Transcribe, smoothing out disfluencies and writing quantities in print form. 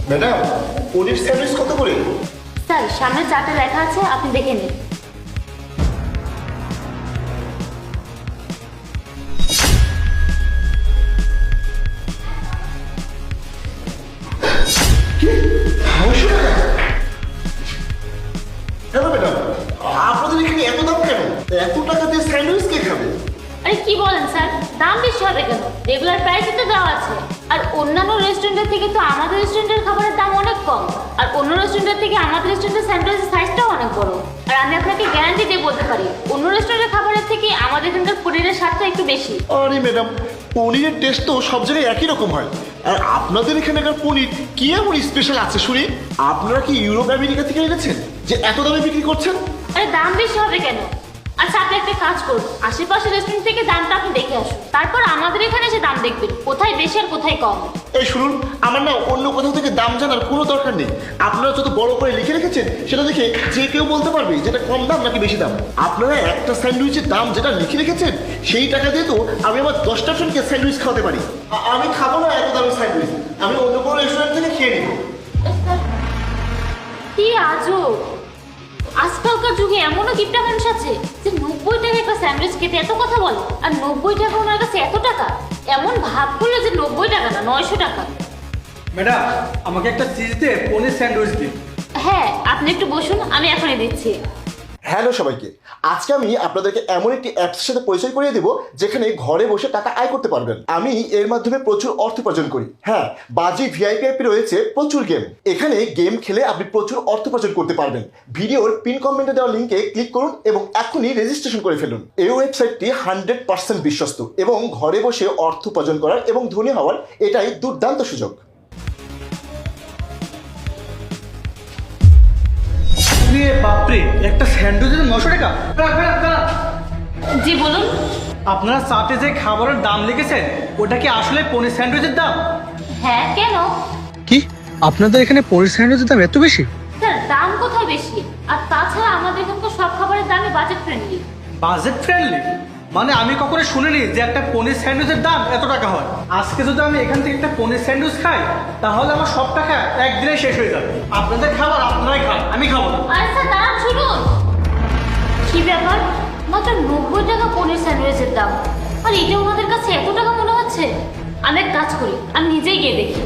Madam পনির sandwich কত করে? Sir সামনে চার্টে লেখা আছে, আপনি দেখে নিন। কেন ম্যাডাম, আপনাদের এখানে এত দাম কেন? এত টাকা দিয়ে স্যান্ডউইচ কে খাবে? আরে কি বলেন স্যার, দাম বেশি হবে কেন? রেগুলার প্রাইসে তো দেওয়া আছে। আর অন্যান্য রেস্টুরেন্টের থেকে তো আমাদের রেস্টুরেন্টের খাবারের দাম অনেক কম। আর অন্য রেস্টুরেন্টের থেকে আমাদের রেস্টুরেন্টের স্যান্ডউইচের সাইজটাও অনেক বড়। আর আমি আপনাকে গ্যারান্টি দিয়ে বলতে পারি, অন্য রেস্টুরেন্টের খাবারের থেকে আমাদের এখানকার পনিরের স্বাদটা একটু বেশি। আরে ম্যাডাম, পনিরের টেস্ট তো সব জায়গায় একই রকম হয়। আর আপনাদের এখানকার পনির কি এমন স্পেশাল আছে শুনি? আপনারা কি ইউরোপ আমেরিকা থেকে এনেছেন যে এত দামে বিক্রি করছেন? আরে দাম বেশি হবে কেন? আচ্ছা আপনি একটা কাজ করুন, আশেপাশের রেস্টুরেন্ট থেকে দামটা আপনি দেখে আসুন, তারপর আমাদের এখানে এসে দাম দেখবেন কোথায় বেশি আর কোথায় কম। এই শুনুন, আমার না অন্য কোথাও থেকে দাম জানার কোনো দরকার নেই। আপনারা যত বড় করে লিখে রেখেছেন সেটা দেখে যে কেউ বলতে পারবে যেটা কম দাম নাকি বেশি দাম। আপনারা একটা স্যান্ডউইচের দাম যেটা লিখে রেখেছেন সেই টাকা দিয়ে তো আমি আমার 10টা ফ্রেন্ডকে স্যান্ডউইচ খাওয়াতে পারি। আমি খাবো না এত দামের স্যান্ডউইচ, আমি অন্য কোনো রেস্টুরেন্ট থেকে খেয়ে নেবো। কি আজব, আজকালকার যুগে এমনও কিপটা মানুষ আছে যে 90 টাকা একটা স্যান্ডউইচ খেতে এত কথা বলে, আর 90 টাকা ওনার কাছে এত টাকা। এমন ভাব করলো যে 90 টাকা না 900 টাকা। ম্যাডাম আমাকে একটা চিজ দিয়ে পনির স্যান্ডউইচ দিন। হ্যাঁ আপনি একটু বসুন, আমি এখনই দিচ্ছি। হ্যালো সবাইকে, আজকে আমি আপনাদেরকে এমন একটি অ্যাপসের সাথে পরিচয় করিয়ে দেবো যেখানে ঘরে বসে টাকা আয় করতে পারবেন। আমি এর মাধ্যমে প্রচুর অর্থ উপার্জন করি। হ্যাঁ, বাজি ভিআইপি অ্যাপে রয়েছে প্রচুর গেম। এখানে গেম খেলে আপনি প্রচুর অর্থ উপার্জন করতে পারবেন। ভিডিওর পিন কমেন্টে দেওয়া লিঙ্কে ক্লিক করুন এবং এখনই রেজিস্ট্রেশন করে ফেলুন। এই ওয়েবসাইটটি 100% বিশ্বস্ত এবং ঘরে বসে অর্থ উপার্জন করার এবং ধনী হওয়ার এটাই দুর্দান্ত সুযোগ। বাপরে, একটা স্যান্ডউইচের 900 টাকা! জি বলুন। আপনারা চাটে যে খাবারের দাম লিখেছেন ওটা কি আসলে পনির স্যান্ডউইচের দাম? হ্যাঁ কেন? কি আপনাদের এখানে পনির স্যান্ডউইচের দাম এত বেশি? স্যার দাম কোথায় বেশি? আর তাছাড়া আমাদের এখানকার সব খাবারের দামই বাজেট ফ্রেন্ডলি। বাজেট ফ্রেন্ডলি মানে আমি কখনো শুনিনি যে একটা পনির স্যান্ডউইচের দাম এত টাকা হয়। আজকে যদি আমি এখান থেকে একটা পনির স্যান্ডউইচ খাই তাহলে আমার সব টাকা একদিনে শেষ হয়ে যাবে। আপনাদের খাবার আপনারাই খান, আমি খাবো না। আরে স্যার দাঁড়ান, শুনুন। কি ব্যাপার, মাত্র 90 টাকা পনির স্যান্ডউইচের দাম, আর এটা ওনাদের কাছে এত টাকা মনে হচ্ছে? আমি এক কাজ করি, আমি নিজেই গিয়ে দেখি।